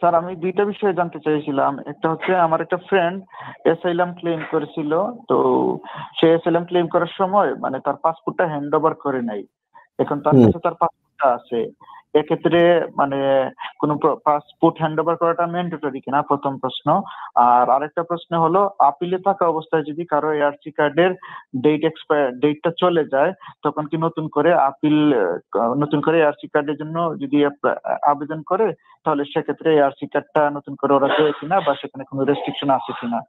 Sir আমি দুইটা বিষয়ে জানতে চাইছিলাম। একটা হচ্ছে আমার একটা ফ্রেন্ড অ্যাসাইলাম ক্লেম করেছিল। তো সে অ্যাসাইলাম ক্লেম করার সময় মানে তার পাসপোর্টটা হ্যান্ড ওভার করে নাই। এখন তার কাছে তার পাসপোর্টটা আছে। এক্ষেত্রে মানে কোনো পাসপোর্ট হ্যান্ড ওভার করাটা ম্যান্ডেটরি কিনা, প্রথম প্রশ্ন। আর আরেকটা প্রশ্ন হলো, আপিলে থাকা অবস্থায় যদি কারো এআরসি কার্ডের ডেটটা চলে যায়, তখন কি নতুন করে নতুন করে এআরসি কার্ডের জন্য যদি আবেদন করে, তাহলে সেক্ষেত্রে এআরসি কার্ডটা নতুন করে ওরা দেয় কিনা, বা সেখানে কোনো রেস্ট্রিকশন আছে কিনা?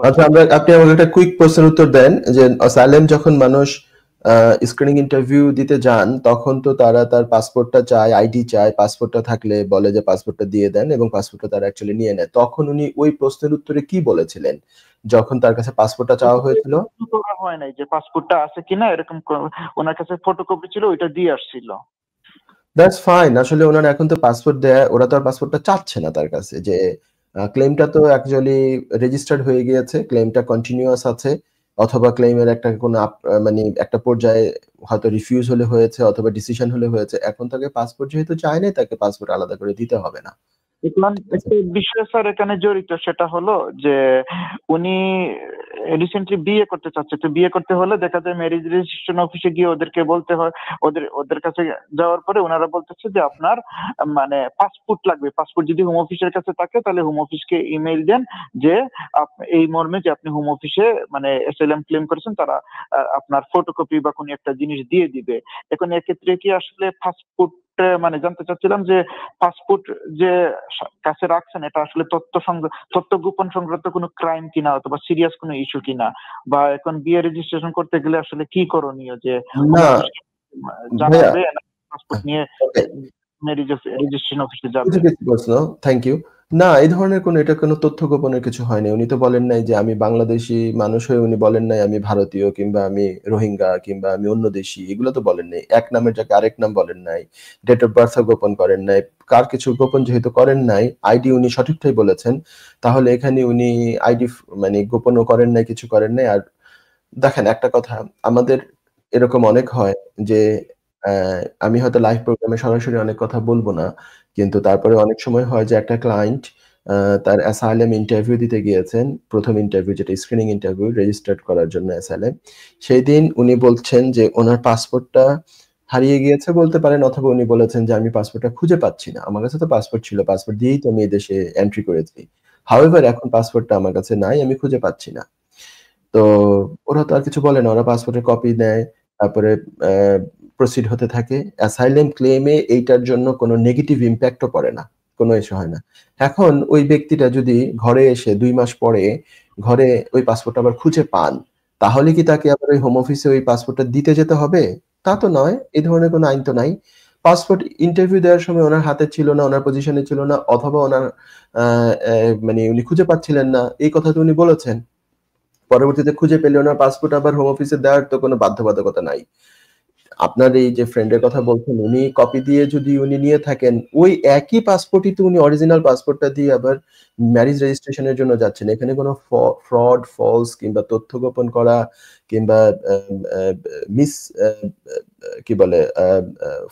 আচ্ছা, আপনি আমাকে একটা কুইক প্রশ্নের উত্তর দেন যে অ্যাসাইলাম যখন মানুষ স্ক্রিনিং ইন্টারভিউ দিতে যান, তখন তো তারা তার পাসপোর্টটা চায়, আইডি চায়, পাসপোর্টটা থাকলে বলে যে পাসপোর্টটা দিয়ে দেন, এবং পাসপোর্টটা তারা অ্যাকচুয়ালি নিয়ে নেয়। তখন উনি ওই প্রশ্নের উত্তরে কি বলেছিলেন যখন তার কাছে পাসপোর্টটা চাওয়া হয়েছিল? হয় নাই যে পাসপোর্টটা আছে কিনা, এরকম ওনার কাছে ফটোকপি ছিল, ওইটা দিয়ে আসছিল। That's fine. আসলে ওনার এখন তো পাসপোর্ট দেয়, ওরা তো আর পাসপোর্টটা চাচ্ছে না তার কাছে। যে ক্লেমটা তো অ্যাকচুয়ালি রেজিস্টার্ড হয়ে গিয়েছে, ক্লেমটা কন্টিনিউয়াস আছে, অথবা ক্লেমের একটা কোনো মানে একটা পর্যায়ে হয়তো রিফিউজ হলে হয়েছে, অথবা ডিসিশন হলে হয়েছে। এখন তাকে পাসপোর্ট যেহেতু চায় না, তাকে পাসপোর্ট আলাদা করে দিতে হবে না। দেখলাম একটা বিষয় স্যার এখানে জড়িত, সেটা হলো যে উনি রিসেন্টলি বিয়ে করতে চাচ্ছে। তো বিয়ে করতে হলে দেখা যায় ম্যারেজ রেজিস্ট্রেশন অফিসে গিয়ে ওদেরকে বলতে হয়, ওদের কাছে যাওয়ার পরে ওনারা বলতেছে যে আপনার মানে পাসপোর্ট লাগবে। পাসপোর্ট যদি হোম অফিসের কাছে থাকে, তাহলে হোম অফিসকে ইমেইল দেন যে এই মর্মে যে আপনি হোম অফিসে মানে অ্যাসাইলাম ক্লেম করেছেন, তারা আপনার ফটোকপি বা কোনো একটা জিনিস দিয়ে দিবে। এখন এক্ষেত্রে কি আসলে পাসপোর্ট মানে জানতে চাচ্ছিলাম যে পাসপোর্ট যে কাছে রাখছেন, এটা আসলে তথ্য গোপন সংক্রান্ত কোনো ক্রাইম কিনা, অথবা সিরিয়াস কোনো ইস্যু কিনা, বা এখন বিয়ে রেজিস্ট্রেশন করতে গেলে আসলে কি করণীয়, যে না জানাবে পাসপোর্ট নিয়ে ম্যারেজ রেজিস্ট্রেশন অফিসে যাবে? কিছু প্রশ্ন, থ্যাংক ইউ। না, এই ধরনের কোনো এটা কোনো তথ্য গোপনের কিছু হয়নি। উনি তো বলেন নাই যে আমি বাংলাদেশি মানুষ হয়ে, উনি বলেন নাই আমি ভারতীয়, কিংবা আমি রোহিঙ্গা, কিংবা আমি অন্য দেশি, এগুলো তো বলেন নাই। এক নামের জায়গায় আরেক নাম বলেন নাই, ডেট অফ বার্থ গোপন করেন নাই। কার কিছু গোপন যেহেতু করেন নাই, আইডি উনি সঠিকটাই বলেছেন, তাহলে এখানে উনি আইডি মানে গোপনও করেন নাই, কিছু করেন নাই। আর দেখেন একটা কথা, আমাদের এরকম অনেক হয় যে আমি হয়তো লাইভ প্রোগ্রামে সরাসরি অনেক কথা বলবো না, কিন্তু তারপরে অনেক সময় হয় যে একটা ক্লায়েন্ট তার অ্যাসাইলাম ইন্টারভিউ দিতে গিয়েছেন, প্রথম ইন্টারভিউ যেটা স্ক্রিনিং ইন্টারভিউ রেজিস্টার্ড করার জন্য অ্যাসাইলাম, সেই দিন উনি বলছেন যে ওনার পাসপোর্টটা হারিয়ে গিয়েছে বলতে পারেন, অথবা উনি বলেছেন যে আমি পাসপোর্টটা খুঁজে পাচ্ছি না, আমার কাছে তো পাসপোর্ট ছিল, পাসপোর্ট দিয়েই তো আমি এদেশে এন্ট্রি করেছি, হাউএভার এখন পাসপোর্টটা আমার কাছে নাই, আমি খুঁজে পাচ্ছি না। তো ওরা তো আর কিছু বলে না, ওরা পাসপোর্টের কপি নেয়, তারপরে প্রসিড হতে থাকে। অ্যাসাইলাম ক্লেমে এইটার জন্য কোনো নেগেটিভ ইম্প্যাক্টও পড়ে না, কোনো ইস্যু হয় না। এখন ওই ব্যক্তিটা যদি ঘরে এসে 2 মাস পরে ঘরে ওই পাসপোর্ট আবার খুঁজে পান, তাহলে কি তাকে আবার ওই হোম অফিসে ওই পাসপোর্টটা দিতে যেতে হবে? তা তো নয়, এই ধরনের কোনো আইন তো নাই। পাসপোর্ট ইন্টারভিউ দেওয়ার সময় ওনার হাতে ছিল না, ওনার পজিশনে ছিল না, অথবা ওনার মানে উনি খুঁজে পাচ্ছিলেন না, এই কথা তো উনি বলেছেন। পরবর্তীতে খুঁজে পেলে ওনার পাসপোর্ট আবার হোম অফিসে দেওয়ার তো কোনো বাধ্যবাধকতা নাই। আপনার এই যে ফ্রেন্ডের কথা বলছেন, উনি কপি দিয়ে যদি উনি নিয়ে থাকেন, ওই একই পাসপোর্টই তো উনি অরিজিনাল পাসপোর্টটা দিয়ে আবার ম্যারেজ রেজিস্ট্রেশনের জন্য যাচ্ছেন। এখানে কোনো ফ্রড, ফলস, কিংবা তথ্য গোপন করা, কিংবা মিস কি বলে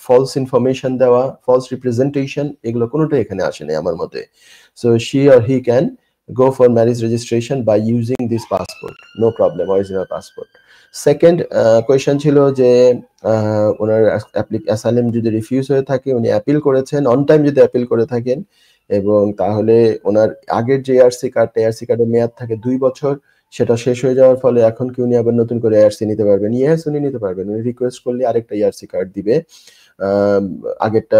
ফলস ইনফরমেশন দেওয়া, ফলস রিপ্রেজেন্টেশন, এগুলো কোনোটাই এখানে আসেনি আমার মতে। So she or he can go for marriage registration by using this passport, no problem, original passport. Second question ছিল যে ওনার অ্যাসাইলাম যদি রিফিউজ হয়ে থাকে, উনি অ্যাপিল করেছেন, অন টাইম যদি অ্যাপিল করে থাকেন, এবং তাহলে ওনার আগের যে এআরসি কার্ডের মেয়াদ থাকে 2 বছর, সেটা শেষ হয়ে যাওয়ার ফলে এখন কি উনি আবার নতুন করে এআরসি নিতে পারবেন? ইয়েস, উনি নিতে পারবেন। উনি রিকোয়েস্ট করলে আরেকটা এআরসি কার্ড দিবে, আগেরটা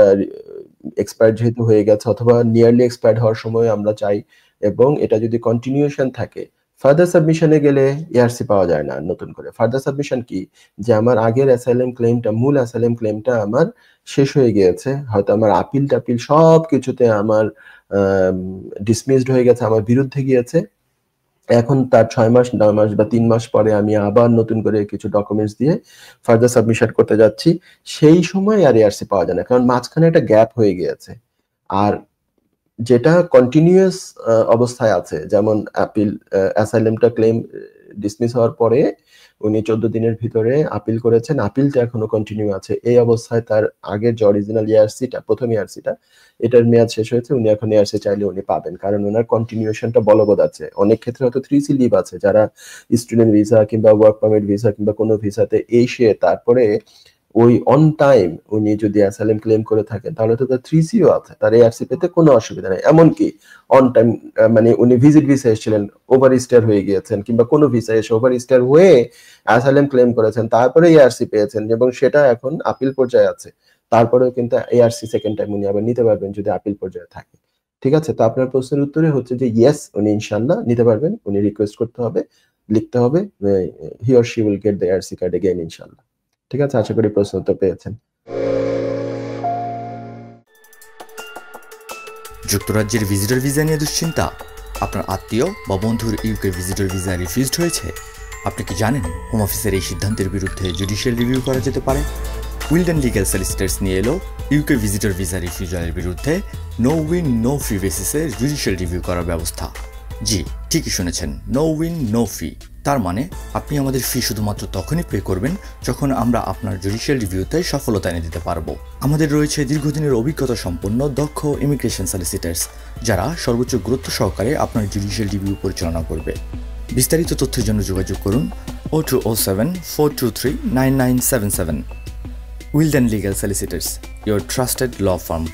এক্সপায়ার্ড যেহেতু হয়ে গেছে, অথবা নিয়ারলি এক্সপায়ার্ড হওয়ার সময় আমরা চাই, এবং এটা যদি কন্টিনিউশন থাকে। ফার্দার সাবমিশনে গেলে এআরসি পাওয়া যায় না নতুন করে। ফার্দার সাবমিশন কি, যে আমার আগের অ্যাসাইলাম ক্লেমটা, মূল অ্যাসাইলাম ক্লেমটা আমার শেষ হয়ে গিয়েছে, হয়তো আমার আপিল টাপিল সব কিছুতে আমার ডিসমিসড হয়ে গেছে, আমার বিরুদ্ধে গিয়েছে, এখন তার 6 মাস, 9 মাস বা 3 মাস পরে আমি আবার নতুন করে কিছু ডকুমেন্টস দিয়ে ফার্দার সাবমিশন করতে যাচ্ছি, সেই সময় আর এআরসি পাওয়া যায় না, কারণ মাঝখানে একটা গ্যাপ হয়ে গিয়েছে। আর যেটা কন্টিনিউয়াস অবস্থায় আছে, যেমন অ্যাসাইলামটা ক্লেম ডিসমিস হওয়ার পরে উনি 14 দিনের ভিতরে আপিল করেছেন, আপিলটা এখনো কন্টিনিউ আছে। এই অবস্থায় তার আগের যে অরিজিনাল ইয়ারসিটা, প্রথম ইয়ারসিটা, এটার মেয়াদ শেষ হয়েছে, উনি এখন ইয়ারসি চাইলে উনি পাবেন, কারণ ওনার কন্টিনিউশনটা বলবৎ আছে। অনেক ক্ষেত্রে হয়তো 3C লিভ আছে, যারা স্টুডেন্ট ভিসা কিংবা ওয়ার্ক পারমিট ভিসা কিংবা কোনো ভিসাতে এসে তারপরে ওই অন টাইম উনি যদি অ্যাসাইলাম ক্লেম করে থাকেন, তাহলে তো তার 3Cও আছে, তার এআরসি পেতে কোনো অসুবিধা নেই। এমনকি অন টাইম মানে উনি ভিজিট ভিসা এসেছিলেন, ওভার স্টার হয়ে গিয়েছেন, কিংবা কোনো ভিসা এসে ওভার স্টার হয়ে অ্যাসাইলাম ক্লেম করেছেন, তারপরে এআরসি পেয়েছেন এবং সেটা এখন আপিল পর্যায়ে আছে, তারপরেও কিন্তু এআরসি সেকেন্ড টাইম উনি আবার নিতে পারবেন যদি আপিল পর্যায়ে থাকে। ঠিক আছে, তো আপনার প্রশ্নের উত্তরে হচ্ছে যে ইয়েস, উনি ইনশাল্লাহ নিতে পারবেন। উনি রিকোয়েস্ট করতে হবে, লিখতে হবে, he or she will get the ARC card again ইনশাল্লাহ। ঠিক আছে, আশা করি প্রশ্ন উত্তর পেয়েছেন। যুক্তরাজ্যের ভিজিটর ভিসা নিয়ে দুশ্চিন্তা? আপনার আত্মীয় বা বন্ধুর ইউকে ভিজিটর ভিসা রিফিউজড হয়েছে? আপনি কি জানেন হোম অফিসের এই সিদ্ধান্তের বিরুদ্ধে জুডিশিয়াল রিভিউ করা যেতে পারে? উইলডেন লিগ্যাল সলিসিটরস নিয়ে এলো ইউকে ভিজিটর ভিসা রিফিউজালের বিরুদ্ধে নো উইন নো ফি বেসিসে জুডিশিয়াল রিভিউ করার ব্যবস্থা। জি, ঠিকই শুনেছেন, নো উইন নো ফি। তার মানে আপনি আমাদের ফি শুধুমাত্র তখনই পে করবেন যখন আমরা আপনার জুডিশিয়াল রিভিউতে সফলতা এনে দিতে পারবো। আমাদের রয়েছে দীর্ঘদিনের অভিজ্ঞতা সম্পন্ন দক্ষ ইমিগ্রেশন সলিসিটার্স, যারা সর্বোচ্চ গুরুত্ব সহকারে আপনার জুডিশিয়াল রিভিউ পরিচালনা করবে। বিস্তারিত তথ্যের জন্য যোগাযোগ করুন 0207 423 9977। Wilden legal solicitors, your trusted law firm.